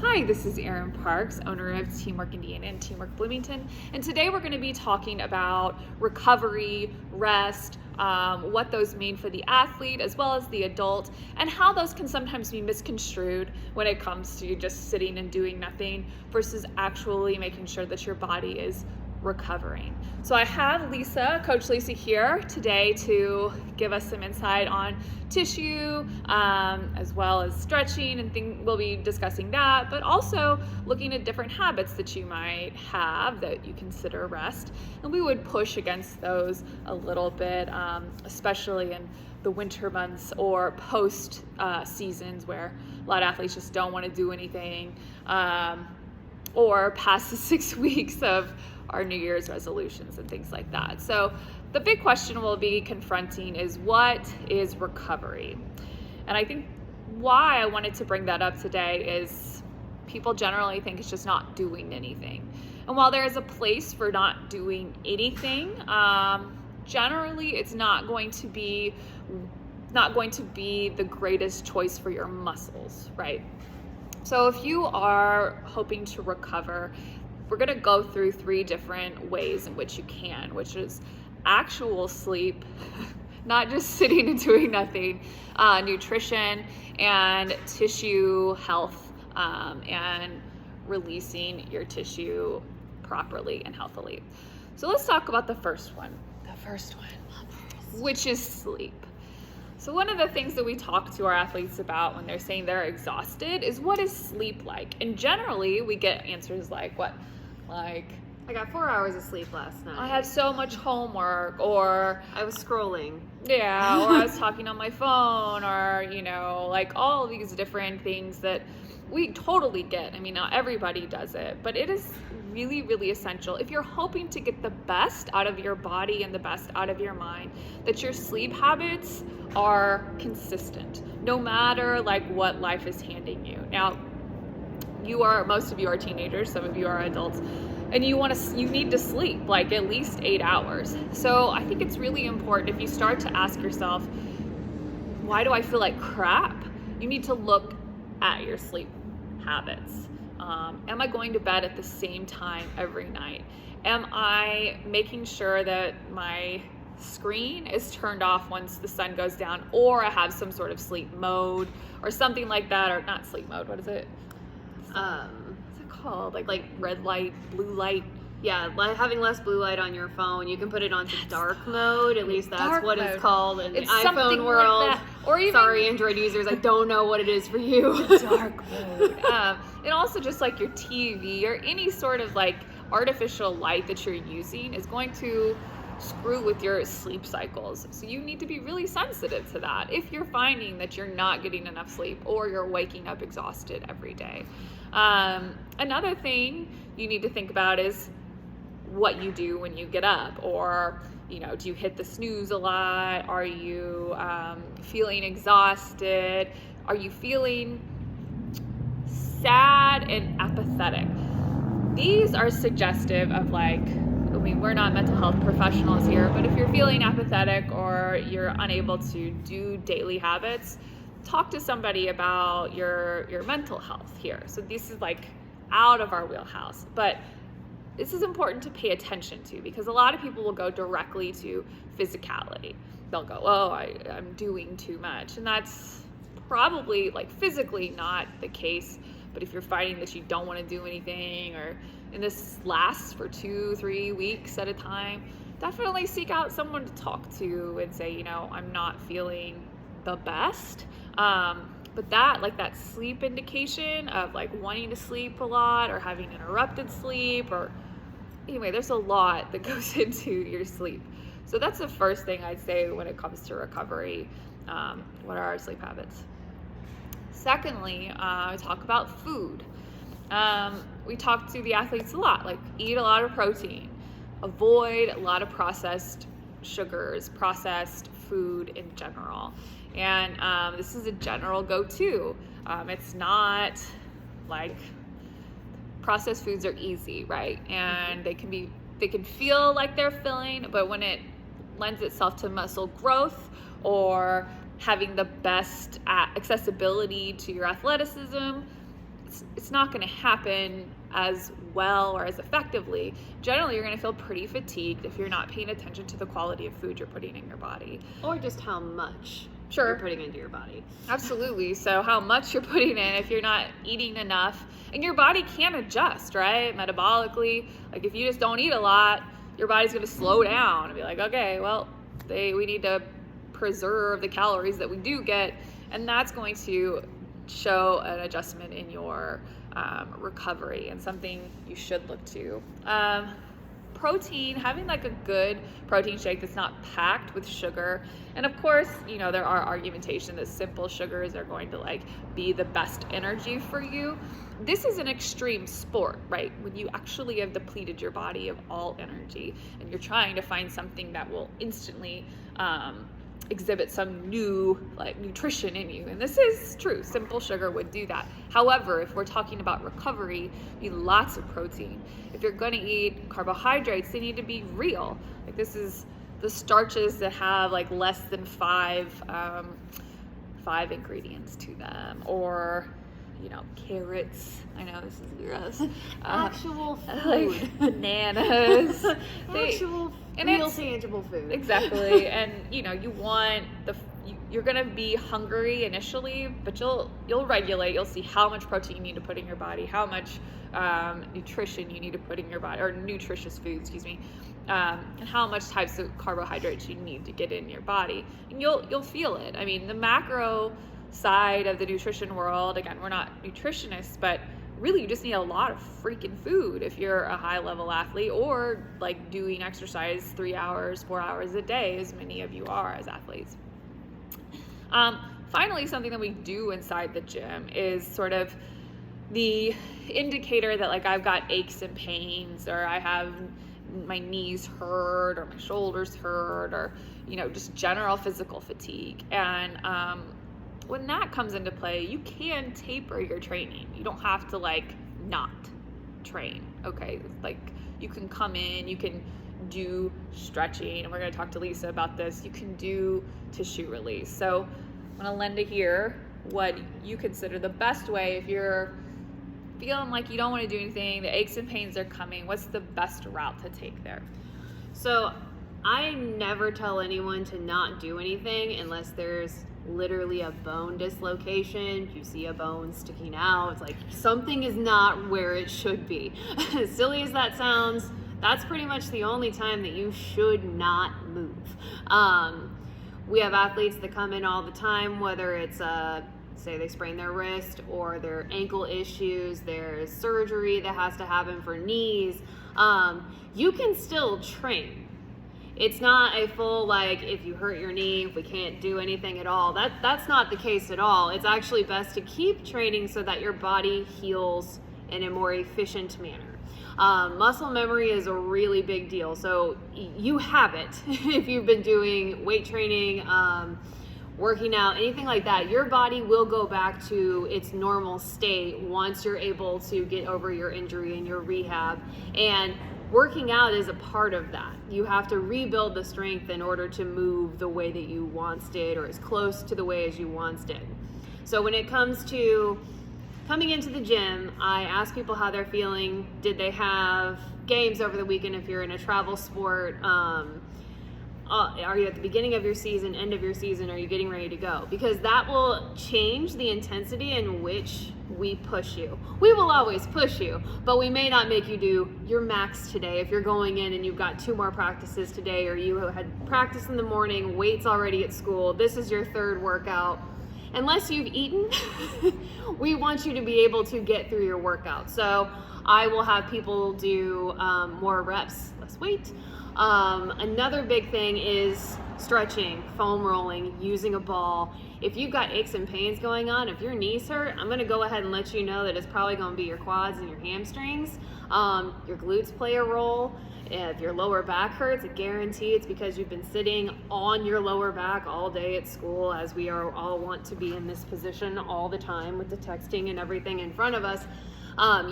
Hi, this is Erin Parks, owner of Teamwork Indiana and Teamwork Bloomington, and today we're going to be talking about recovery, rest, what those mean for the athlete as well as the adult, and how those can sometimes be misconstrued when it comes to just sitting and doing nothing versus actually making sure that your body is recovering. So I have Coach Lisa here today to give us some insight on tissue, as well as stretching and we'll be discussing that, but also looking at different habits that you might have that you consider rest. And we would push against those a little bit, especially in the winter months or post seasons where a lot of athletes just don't want to do anything, or past the 6 weeks of our New Year's resolutions and things like that. So the big question we'll be confronting is, what is recovery? And I think why I wanted to bring that up today is people generally think it's just not doing anything. And while there is a place for not doing anything, generally it's not going to be the greatest choice for your muscles, right? So if you are hoping to recover, we're going to go through 3 different ways in which you can, which is actual sleep, not just sitting and doing nothing, nutrition, and tissue health, and releasing your tissue properly and healthily. So let's talk about the first one, which is sleep. So one of the things that we talk to our athletes about when they're saying they're exhausted is, what is sleep like? And generally we get answers like, what? Like, I got 4 hours of sleep last night. I had so much homework, or I was scrolling. Yeah, or I was talking on my phone, or, like all of these different things that we totally get. I mean, not everybody does it, but it is really, really essential if you're hoping to get the best out of your body and the best out of your mind, that your sleep habits are consistent, no matter like what life is handing you. Now, most of you are teenagers, some of you are adults, and you need to sleep like at least 8 hours. So I think it's really important, if you start to ask yourself, why do I feel like crap? You need to look at your sleep habits. Am I going to bed at the same time every night? Am I making sure that my screen is turned off once the sun goes down, or I have some sort of sleep mode or something like that, or not sleep mode, what is it? What's it called? Like red light, blue light? Yeah, having less blue light on your phone. You can put it onto dark mode. At least that's what it's called in the iPhone world. Like, or even, sorry, Android users, I don't know what it is for you. Dark mode. And also just like your TV or any sort of like artificial light that you're using is going to screw with your sleep cycles. So you need to be really sensitive to that if you're finding that you're not getting enough sleep or you're waking up exhausted every day. Another thing you need to think about is what you do when you get up, or do you hit the snooze a lot? Are you feeling exhausted? Are you feeling sad and apathetic? These are suggestive of we're not mental health professionals here, but if you're feeling apathetic or you're unable to do daily habits, talk to somebody about your mental health here. So this is like out of our wheelhouse, but this is important to pay attention to, because a lot of people will go directly to physicality. They'll go, oh, I'm doing too much. And that's probably like physically not the case. But if you're finding that you don't want to do anything, and this lasts for 2-3 weeks at a time, definitely seek out someone to talk to and say, I'm not feeling the best. But that sleep indication of like wanting to sleep a lot or having interrupted sleep, or anyway, there's a lot that goes into your sleep. So that's the first thing I'd say when it comes to recovery. What are our sleep habits? Secondly, we talk about food. We talk to the athletes a lot, like eat a lot of protein, avoid a lot of processed sugars, processed food in general. And this is a general go-to. It's not like processed foods are easy, right? And they can feel like they're filling, but when it lends itself to muscle growth or having the best accessibility to your athleticism, it's not going to happen as well or as effectively. Generally, you're going to feel pretty fatigued if you're not paying attention to the quality of food you're putting in your body. Or just how much Sure. you're putting into your body. Absolutely. So how much you're putting in, if you're not eating enough, and your body can adjust, right? Metabolically, like if you just don't eat a lot, your body's going to slow down and be like, okay, well, we need to preserve the calories that we do get, and that's going to show an adjustment in your recovery, and something you should look to. Protein, having like a good protein shake that's not packed with sugar. And of course, there are argumentation that simple sugars are going to like be the best energy for you. This is an extreme sport, right? When you actually have depleted your body of all energy and you're trying to find something that will instantly exhibit some new like nutrition in you. And this is true. Simple sugar would do that. However, if we're talking about recovery, you need lots of protein. If you're going to eat carbohydrates, they need to be real. Like this is the starches that have like less than five ingredients to them, or carrots. I know this is gross. Actual food. Like bananas. Actual real tangible food. Exactly. And you want you're gonna be hungry initially, but you'll regulate. You'll see how much protein you need to put in your body, how much nutrition you need to put in your body, or nutritious food, and how much types of carbohydrates you need to get in your body, and you'll feel it. I mean, the macro side of the nutrition world, again, we're not nutritionists, but really you just need a lot of freaking food if you're a high level athlete, or like doing exercise 3 hours, 4 hours a day, as many of you are as athletes. Finally, something that we do inside the gym is sort of the indicator that like I've got aches and pains, or I have my knees hurt, or my shoulders hurt, or just general physical fatigue. And when that comes into play, you can taper your training. You don't have to like not train, okay? Like you can come in, you can do stretching, and we're going to talk to Lisa about this. You can do tissue release. So I'm going to lend to hear what you consider the best way if you're feeling like you don't want to do anything, the aches and pains are coming. What's the best route to take there? So I never tell anyone to not do anything unless there's literally a bone dislocation. You see a bone sticking out, it's like something is not where it should be. As silly as that sounds, that's pretty much the only time that you should not move. We have athletes that come in all the time, whether it's say they sprain their wrist, or their ankle issues, there's surgery that has to happen for knees. You can still train. It's not a full, like, if you hurt your knee, we can't do anything at all. That's not the case at all. It's actually best to keep training so that your body heals in a more efficient manner. Muscle memory is a really big deal. So you have it. If you've been doing weight training, working out, anything like that, your body will go back to its normal state once you're able to get over your injury and your rehab. And working out is a part of that. You have to rebuild the strength in order to move the way that you once did, or as close to the way as you once did. So when it comes to coming into the gym, I ask people how they're feeling. Did they have games over the weekend if you're in a travel sport? Are you at the beginning of your season, end of your season? Are you getting ready to go? Because that will change the intensity in which we push you. We will always push you, but we may not make you do your max today. If you're going in and you've got 2 more practices today, or you had practice in the morning, weights already at school, this is your 3rd workout. Unless you've eaten, we want you to be able to get through your workout. So I will have people do more reps, less weight. Another big thing is stretching, foam rolling, using a ball. If you've got aches and pains going on, if your knees hurt, I'm going to go ahead and let you know that it's probably going to be your quads and your hamstrings. Your glutes play a role. If your lower back hurts, I guarantee it's because you've been sitting on your lower back all day at school, as we are all want to be in this position all the time with the texting and everything in front of us.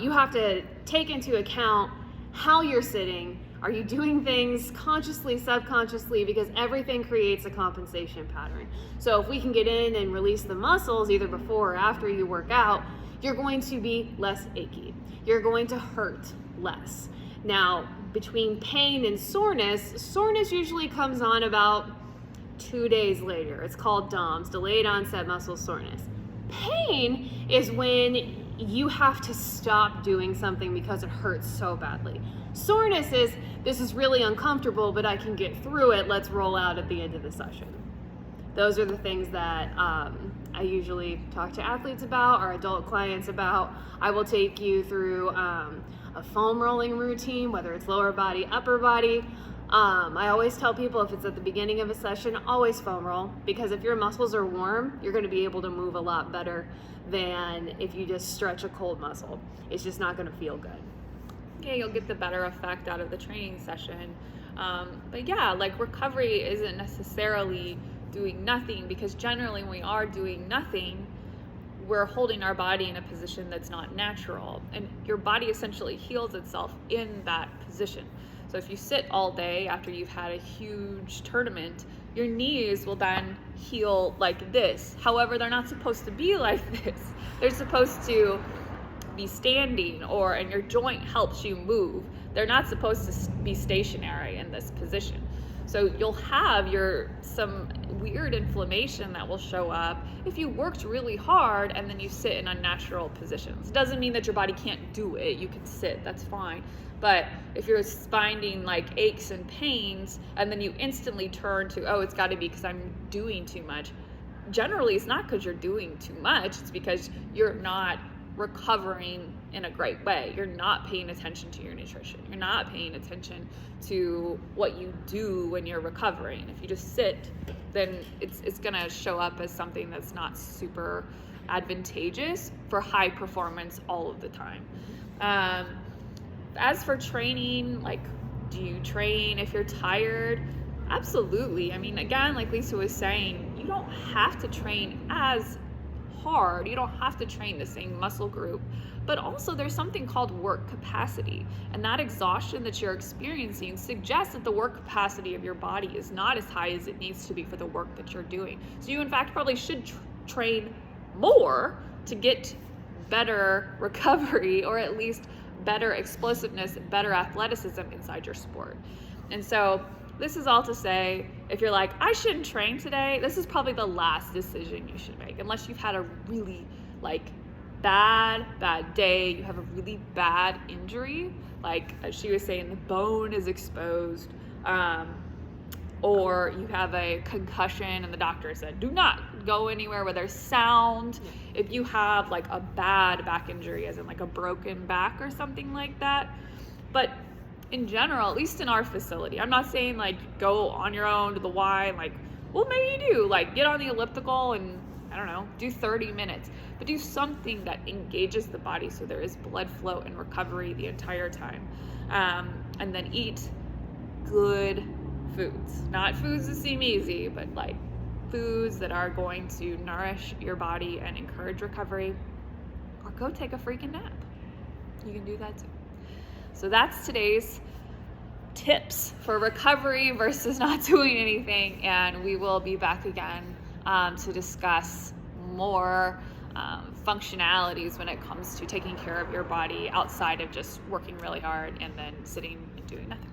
You have to take into account how you're sitting. Are you doing things consciously, subconsciously? Because everything creates a compensation pattern. So if we can get in and release the muscles either before or after you work out, you're going to be less achy. You're going to hurt less. Now, between pain and soreness usually comes on about 2 days later. It's called DOMS, delayed onset muscle soreness. Pain is when you have to stop doing something because it hurts so badly. Soreness is, this is really uncomfortable, but I can get through it. Let's roll out at the end of the session. Those are the things that I usually talk to athletes about, or adult clients about. I will take you through a foam rolling routine, whether it's lower body, upper body. I always tell people, if it's at the beginning of a session, always foam roll, because if your muscles are warm, you're going to be able to move a lot better than if you just stretch a cold muscle. It's just not going to feel good. Yeah, you'll get the better effect out of the training session. But yeah, like recovery isn't necessarily doing nothing, because generally when we are doing nothing, we're holding our body in a position that's not natural, and your body essentially heals itself in that position. So if you sit all day after you've had a huge tournament, your knees will then heal like this. However, they're not supposed to be like this. They're supposed to be standing, and your joint helps you move. They're not supposed to be stationary in this position. So you'll have some weird inflammation that will show up if you worked really hard and then you sit in unnatural positions. It doesn't mean that your body can't do it. You can sit, that's fine. But if you're finding like aches and pains and then you instantly turn to, oh, it's got to be because I'm doing too much. Generally, it's not because you're doing too much. It's because you're not recovering in a great way. You're not paying attention to your nutrition. You're not paying attention to what you do when you're recovering. If you just sit, then it's gonna show up as something that's not super advantageous for high performance all of the time. As for training, like, do you train if you're tired? Absolutely. I mean, again, like Lisa was saying, you don't have to train as hard. You don't have to train the same muscle group, but also there's something called work capacity, and that exhaustion that you're experiencing suggests that the work capacity of your body is not as high as it needs to be for the work that you're doing. So you in fact probably should train more to get better recovery, or at least better explosiveness, better athleticism inside your sport. And so this is all to say, if you're like, I shouldn't train today, this is probably the last decision you should make, unless you've had a really bad day, you have a really bad injury, like as she was saying, the bone is exposed, or you have a concussion and the doctor said, do not go anywhere where there's sound. If you have like a bad back injury, as in like a broken back or something like that. But in general, at least in our facility, I'm not saying like go on your own to the Y, like, well, maybe you do, like get on the elliptical and I don't know, do 30 minutes, but do something that engages the body so there is blood flow and recovery the entire time. And then eat good foods, not foods that seem easy, but like foods that are going to nourish your body and encourage recovery, or go take a freaking nap. You can do that too. So that's today's tips for recovery versus not doing anything, and we will be back again to discuss more functionalities when it comes to taking care of your body outside of just working really hard and then sitting and doing nothing.